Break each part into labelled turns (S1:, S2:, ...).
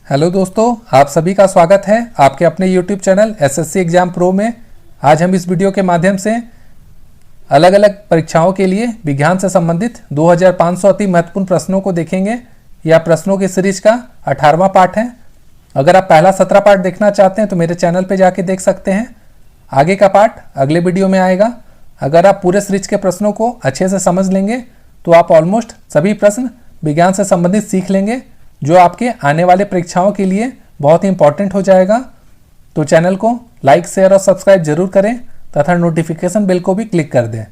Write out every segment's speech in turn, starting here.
S1: Hello दोस्तों, आप सभी का स्वागत है आपके अपने YouTube channel SSC exam pro में। आज हम इस वीडियो के माध्यम से अलग अलग परीक्षाओं के लिए विज्ञान से संबंधित 2500 अति महत्वपूर्ण प्रश्नों को देखेंगे। यह प्रश्नों की सीरीज का 18वां पार्ट है। अगर आप पहला 17 पार्ट देखना चाहते हैं तो मेरे चैनल पर जाके देख सकते हैं। आगे का पार्ट अगले वीडियो में आएगा। अगर आप पूरे सीरीज के प्रश्नों को अच्छे से समझ लेंगे तो आप ऑलमोस्ट सभी प्रश्न विज्ञान से संबंधित सीख लेंगे, जो आपके आने वाले परीक्षाओं के लिए बहुत ही इंपॉर्टेंट हो जाएगा। तो चैनल को लाइक, शेयर और सब्सक्राइब जरूर करें तथा नोटिफिकेशन बेल को भी क्लिक कर दें।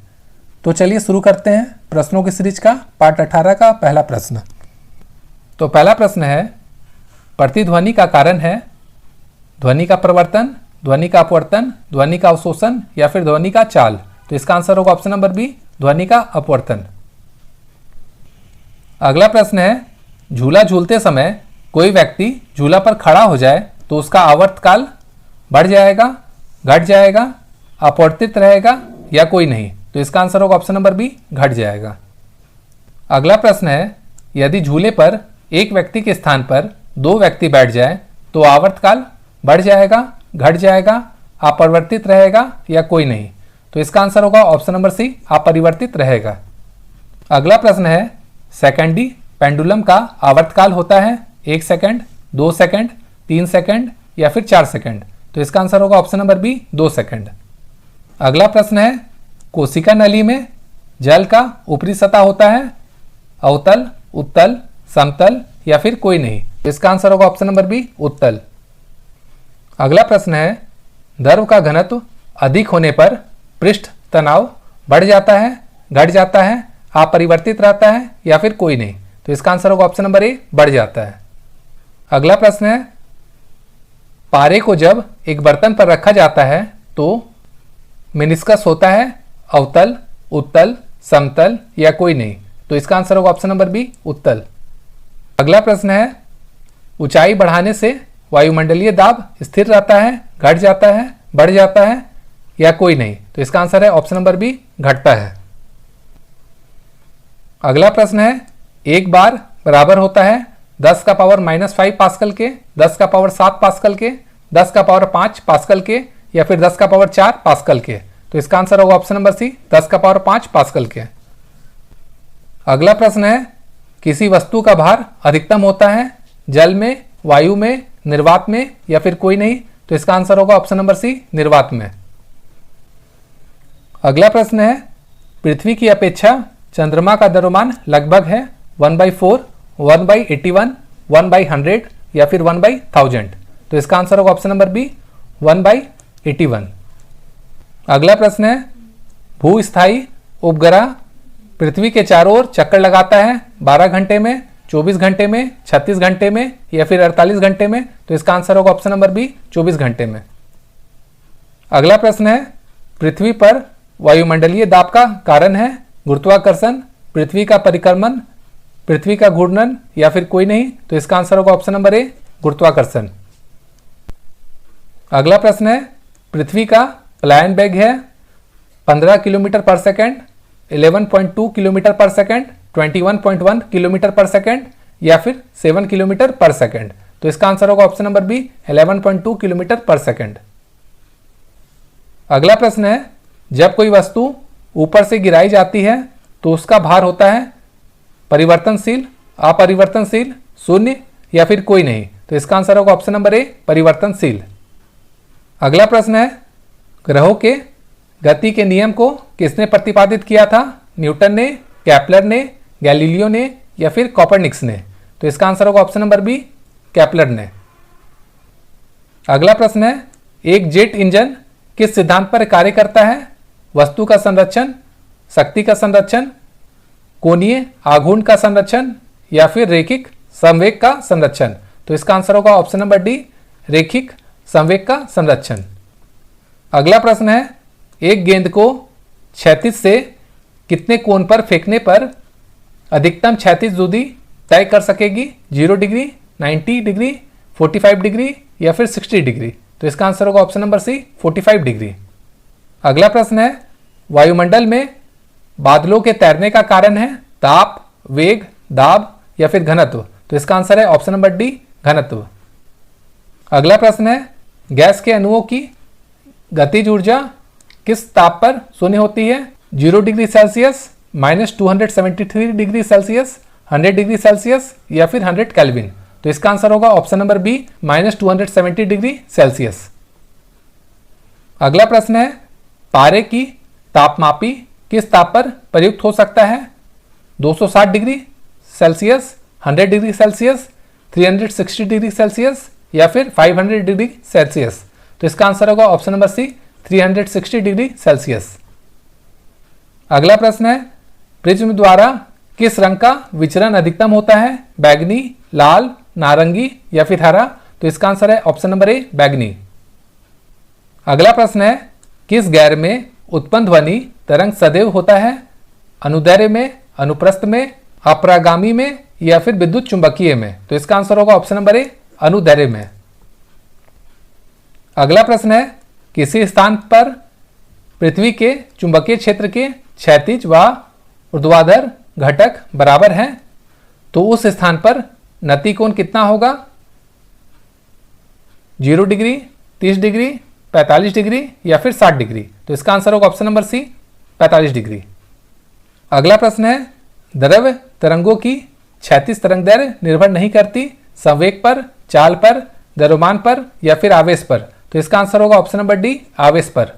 S1: तो चलिए शुरू करते हैं प्रश्नों की सीरीज का पार्ट 18 का पहला प्रश्न। तो पहला प्रश्न है, प्रतिध्वनि का कारण है ध्वनि का प्रवर्तन, ध्वनि का अपवर्तन, ध्वनि का अवशोषण या फिर ध्वनि का चाल। तो इसका आंसर होगा ऑप्शन नंबर बी, ध्वनि का अपवर्तन। अगला प्रश्न है, झूला झूलते समय कोई व्यक्ति झूला पर खड़ा हो जाए तो उसका आवर्तकाल बढ़ जाएगा, घट जाएगा, अपवर्तित रहेगा या कोई नहीं। तो इसका आंसर होगा ऑप्शन नंबर बी, घट जाएगा। अगला प्रश्न है, यदि झूले पर एक व्यक्ति के स्थान पर दो व्यक्ति बैठ जाए तो आवर्तकाल बढ़ जाएगा, घट जाएगा, अपरिवर्तित रहेगा या कोई नहीं। तो इसका आंसर होगा ऑप्शन नंबर सी, अपरिवर्तित रहेगा। अगला प्रश्न है, सेकेंडी पेंडुलम का आवर्तकाल होता है 1 सेकंड, 2 सेकंड, 3 सेकंड या फिर 4 सेकंड। तो इसका आंसर होगा ऑप्शन नंबर बी, 2 सेकंड। अगला प्रश्न है, कोशिका नली में जल का ऊपरी सतह होता है अवतल, उत्तल, समतल या फिर कोई नहीं। तो इसका आंसर होगा ऑप्शन नंबर बी, उत्तल। अगला प्रश्न है, द्रव का घनत्व अधिक होने पर पृष्ठ तनाव बढ़ जाता है, घट जाता है, अपरिवर्तित रहता है या फिर कोई नहीं। तो इसका आंसर होगा ऑप्शन नंबर ए, बढ़ जाता है। अगला प्रश्न है, पारे को जब एक बर्तन पर रखा जाता है तो मेनिस्कस होता है अवतल, उत्तल, समतल या कोई नहीं। तो इसका आंसर होगा ऑप्शन नंबर बी, उत्तल। अगला प्रश्न है, ऊंचाई बढ़ाने से वायुमंडलीय दाब स्थिर रहता है, घट जाता है, बढ़ जाता है या कोई नहीं। तो इसका आंसर है ऑप्शन नंबर बी, घटता है। अगला प्रश्न है, एक बार बराबर होता है 10 का पावर -5 पास्कल के, 10 का पावर 7 पास्कल के, 10 का पावर 5 पास्कल के या फिर 10 का पावर 4 पास्कल के। तो इसका आंसर होगा ऑप्शन नंबर सी, 10 का पावर 5 पास्कल के। अगला प्रश्न है, किसी वस्तु का भार अधिकतम होता है जल में, वायु में, निर्वात में या फिर कोई नहीं। तो इसका आंसर होगा ऑप्शन नंबर सी, निर्वात में। अगला प्रश्न है, पृथ्वी की अपेक्षा चंद्रमा का द्रव्यमान लगभग है 1/4, 1/81, 1/100 या फिर 1/1000। तो इसका आंसर होगा ऑप्शन नंबर बी, 1/81। अगला प्रश्न है, भूस्थायी उपग्रह पृथ्वी के चारों ओर चक्कर लगाता है 12 घंटे में, 24 घंटे में, 36 घंटे में या फिर 48 घंटे में। तो इसका आंसर होगा ऑप्शन नंबर बी, 24 घंटे में। अगला प्रश्न है, पृथ्वी पर वायुमंडलीय दाब का कारण है गुरुत्वाकर्षण, पृथ्वी का परिक्रमण, पृथ्वी का घूर्णन या फिर कोई नहीं। तो इसका आंसर होगा ऑप्शन नंबर ए, गुरुत्वाकर्षण। अगला प्रश्न है, पृथ्वी का पलायन वेग है 15 किलोमीटर पर सेकंड, 11.2 किलोमीटर पर सेकंड, 21.1 किलोमीटर पर सेकंड या फिर 7 किलोमीटर पर सेकंड। तो इसका आंसर होगा ऑप्शन नंबर बी, 11.2 किलोमीटर पर सेकंड। अगला प्रश्न है, जब कोई वस्तु ऊपर से गिराई जाती है तो उसका भार होता है परिवर्तनशील, अपरिवर्तनशील, शून्य या फिर कोई नहीं। तो इसका आंसर होगा ऑप्शन नंबर ए, परिवर्तनशील। अगला प्रश्न है, ग्रहों के गति के नियम को किसने प्रतिपादित किया था? न्यूटन ने, केपलर ने, गैलीलियो ने या फिर कोपरनिकस ने। तो इसका आंसर होगा ऑप्शन नंबर बी, केपलर ने। अगला प्रश्न है, एक जेट इंजन किस सिद्धांत पर कार्य करता है? वस्तु का संरक्षण, शक्ति का संरक्षण, कोणीय आघूर्ण का संरक्षण या फिर रैखिक संवेग का संरक्षण। तो इसका आंसर होगा ऑप्शन नंबर डी, रैखिक संवेग का संरक्षण। अगला प्रश्न है, एक गेंद को क्षैतिज से कितने कोण पर फेंकने पर अधिकतम क्षैतिज दूरी तय कर सकेगी? 0 डिग्री, 90 डिग्री, 45 डिग्री या फिर 60 डिग्री। तो इसका आंसर होगा ऑप्शन नंबर सी, 45 डिग्री। अगला प्रश्न है, वायुमंडल में बादलों के तैरने का कारण है ताप, वेग, दाब या फिर घनत्व। तो इसका आंसर है ऑप्शन नंबर डी, घनत्व। अगला प्रश्न है, गैस के अणुओं की गतिज ऊर्जा किस ताप पर शून्य होती है? 0 degree Celsius, -273 degree Celsius, 100 degree Celsius या फिर 100 केल्विन। तो इसका आंसर होगा option number B, -270 degree Celsius. अगला प्रश्न है, पारे की तापमापी किस ताप पर प्रयुक्त हो सकता है? 260 degree Celsius, 100 degree Celsius, 360 degree Celsius या फिर 500 डिग्री सेल्सियस। तो इसका आंसर होगा option number C, 360 degree Celsius. अगला प्रश्न है, प्रिज्म द्वारा किस रंग का विचरण अधिकतम होता है? बैगनी, लाल, नारंगी या फिर हरा। तो इसका आंसर है ऑप्शन नंबर ए, बैगनी। अगला प्रश्न है, किस गैर में उत्पन्न ध्वनि तरंग सदैव होता है? अनुदैर्घ्य में, अनुप्रस्थ में, अपरागामी में या फिर विद्युत चुंबकीय में। तो इसका आंसर होगा ऑप्शन नंबर ए, अनुदैर्घ्य में। अगला प्रश्न है, किसी स्थान पर पृथ्वी के चुंबकीय क्षेत्र के क्षैतिज व ऊर्ध्वाधर घटक बराबर हैं, तो उस स्थान पर नति कोण कितना होगा? 0 डिग्री, 30 डिग्री, 45 डिग्री या फिर 60 डिग्री। तो इसका आंसर होगा ऑप्शन नंबर सी, 45 डिग्री। अगला प्रश्न है, द्रव्य तरंगों की क्षैतिज तरंग दैर्घ्य निर्भर नहीं करती संवेग पर, चाल पर, द्रव्यमान पर या फिर आवेश पर। तो इसका आंसर होगा ऑप्शन नंबर डी, आवेश पर।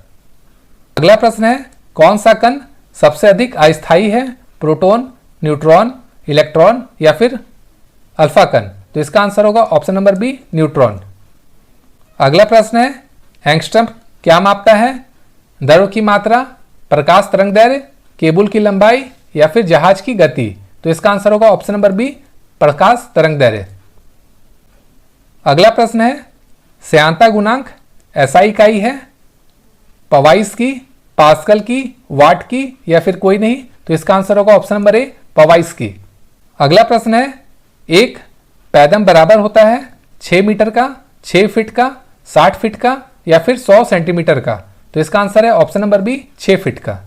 S1: अगला प्रश्न है, कौन सा कण सबसे अधिक अस्थायी है? प्रोटॉन, न्यूट्रॉन, इलेक्ट्रॉन या फिर अल्फा कण। तो इसका आंसर होगा ऑप्शन नंबर बी, न्यूट्रॉन। अगला प्रश्न है, एंगस्ट्रम क्या मापता है? द्रव्य की मात्रा, प्रकाश तरंग दैर्घ्य, केबल की लंबाई या फिर जहाज की गति। तो इसका आंसर होगा ऑप्शन नंबर बी, प्रकाश तरंग दैर्घ्य। अगला प्रश्न है, श्यानता गुणांक ऐसा इकाई है? पवाइस की, पास्कल की, वाट की या फिर कोई नहीं। तो इसका आंसर होगा ऑप्शन नंबर ए, पवाइस की। अगला प्रश्न है, एक पैदम बराबर होता है 6 मीटर का, 6 फीट का, 60 फीट का या फिर 100 सेंटीमीटर का। तो इसका आंसर है ऑप्शन नंबर बी, 6 फीट का।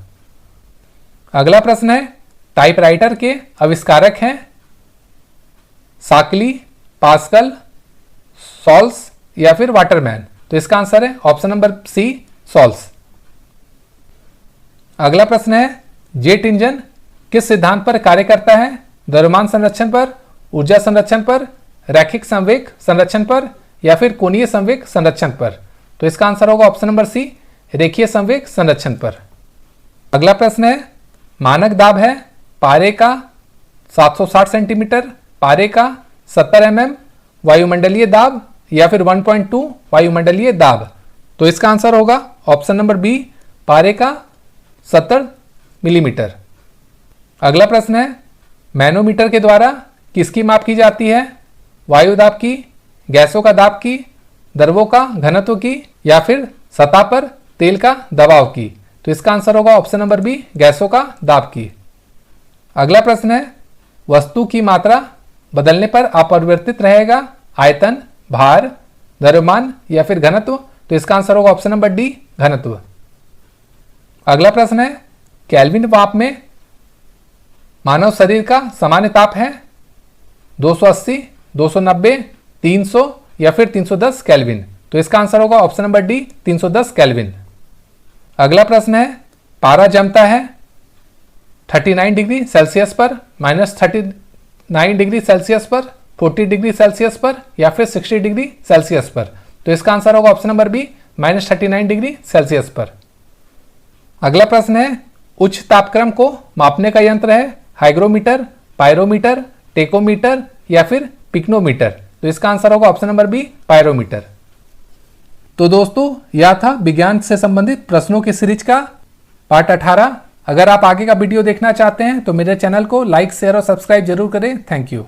S1: अगला प्रश्न है, टाइपराइटर के आविष्कारक हैं? साकली, पास्कल, सॉल्स या फिर वाटरमैन। तो इसका आंसर है ऑप्शन नंबर सी, सॉल्स। अगला प्रश्न है, जेट इंजन किस सिद्धांत पर कार्य करता है? द्रव्यमान संरक्षण पर, ऊर्जा संरक्षण पर, रैखिक संवेग संरक्षण पर या फिर कोणीय संवेग संरक्षण पर। तो इसका आंसर होगा ऑप्शन नंबर सी, रेखीय संवेग संरक्षण पर। अगला प्रश्न है, मानक दाब है पारे का 760 सेंटीमीटर, पारे का 70 mm वायुमंडलीय दाब या फिर 1.2 वायुमंडलीय दाब। तो इसका आंसर होगा ऑप्शन नंबर बी, पारे का 70 मिलीमीटर। अगला प्रश्न है, मैनोमीटर के द्वारा किसकी माप की जाती है? वायु दाब की, गैसों का दाब की, द्रवों का घनत्व की या फिर सतह पर तेल का दबाव की। तो इसका आंसर होगा ऑप्शन नंबर बी, गैसों का दाब की। अगला प्रश्न है, वस्तु की मात्रा बदलने पर अपरिवर्तित रहेगा? आयतन, भार, द्रव्यमान या फिर घनत्व। तो इसका आंसर होगा ऑप्शन नंबर डी, घनत्व। अगला प्रश्न है, केल्विन माप में मानव शरीर का सामान्य ताप है? 280, 290, 300 या फिर 310 केल्विन। तो इसका आंसर होगा ऑप्शन नंबर डी, 310 केल्विन। अगला प्रश्न है, पारा जमता है 39 डिग्री सेल्सियस पर, -39 डिग्री सेल्सियस पर, 40 डिग्री सेल्सियस पर या फिर 60 डिग्री सेल्सियस पर। तो इसका आंसर होगा option number B, -39 degree Celsius पर। अगला प्रश्न है, उच्च तापक्रम को मापने का यंत्र है? हाइग्रोमीटर, पायरोमीटर, टेकोमीटर या फिर पिक्नोमीटर। तो इसका आंसर होगा ऑप्शन नंबर बी, पायरोमीटर। तो दोस्तों, यह था विज्ञान से संबंधित प्रश्नों की सीरीज का पार्ट 18। अगर आप आगे का वीडियो देखना चाहते हैं तो मेरे चैनल को लाइक, शेयर और सब्सक्राइब जरूर करें। Thank you.